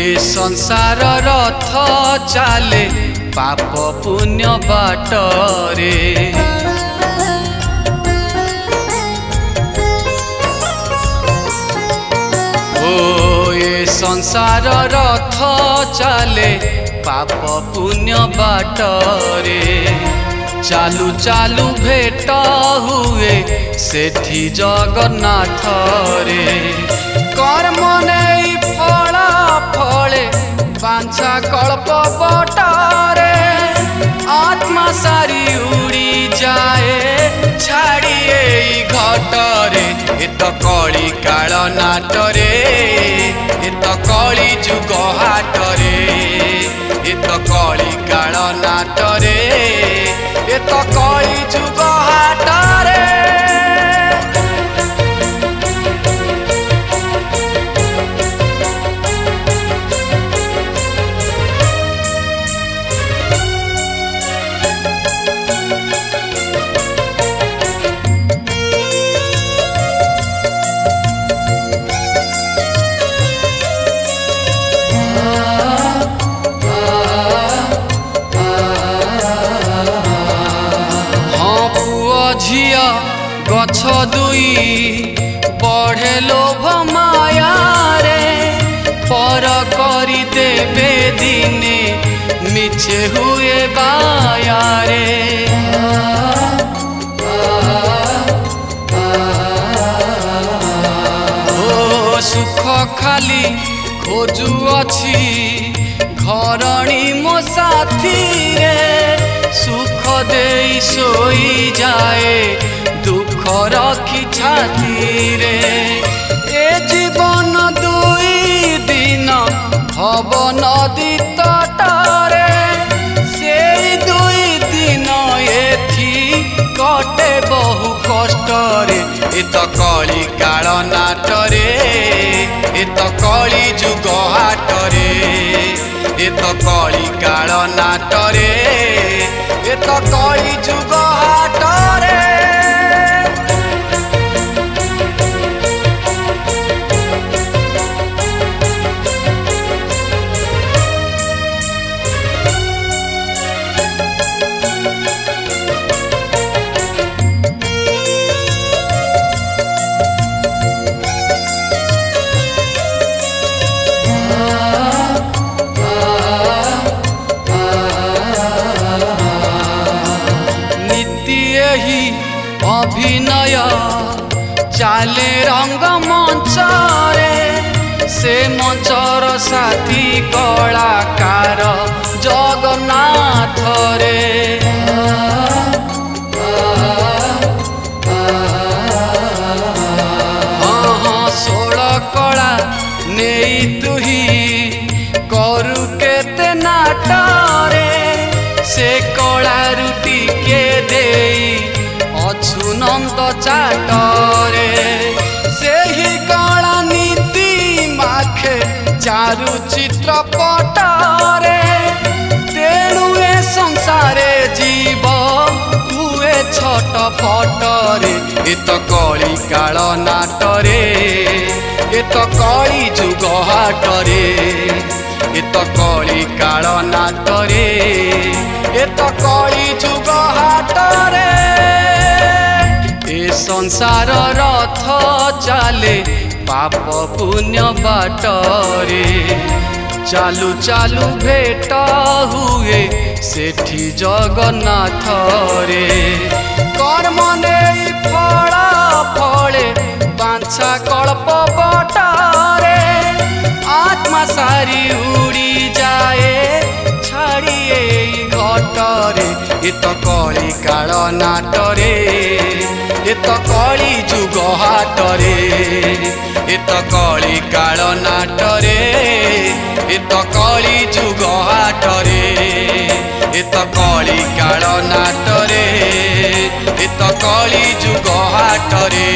ए संसार रथ चाले पाप पुण्य बाटरे ओ ए संसार रथ चाले पाप पुण्य बाटरे चालू चालू भेट हुए सेठी जगन्नाथ रे कर्म नहीं फल फले बांछा कल्प बटरे आत्मा सारी उड़ी जाए छाड़िए घटरे ए तो कली काल नाटरे ए तो कली जुग हाटरे ए तो कली काल नाटरे ए तो कली जुग हाटरे झिया गछ दुई बढ़े लोभ माया रे पर करी देवे दिने मिछे हुए बाया रे ओ सुख खाली खोजु अछि घरणी मो साथी रे सुख दे सोई जाए दुख रखी छाती रे ए जीवन दुई दिन हब नदी तटरे से दुई दिन एथी कटे बहु कष्टरे ए तो कली काल नाटरे ए तो कली जुग हाटरे ए तो कली काल नाटरे ए तो कली जुग हाटरे अभिनय चाले रंग मंचरे से मंचर साथी कलाकार जगन्नाथ रे हाँ 16 कला नहीं तुही करू केते नाटरे से कला रुटी के देई अछुनंत चाटरे से ही कला नीति माखे चारु चित्र पटरे तेणु ए संसारे जीव हुए छट पटरे ए तो कली काल नाटरे ए तो कली जुग हाटरे ए तो कली काल नाटरे ए तो कली जुग हाटरे ए संसार रथ चाले पाप पुण्य बाटरे चालू चालू भेट हुए सेठी जगन्नाथ रे कर्म नहीं फल फले बांछा कल्प बटरे आत्मा सारी उड़ी जाए छाड़िए घटरे ए तो कली काल नाटरे ए तो कली जुग हाटरे ए तो कली काल नाटरे ए तो कली जुग हाटरे ए तो कली काल नाटरे ए तो कली जुग हाटरे।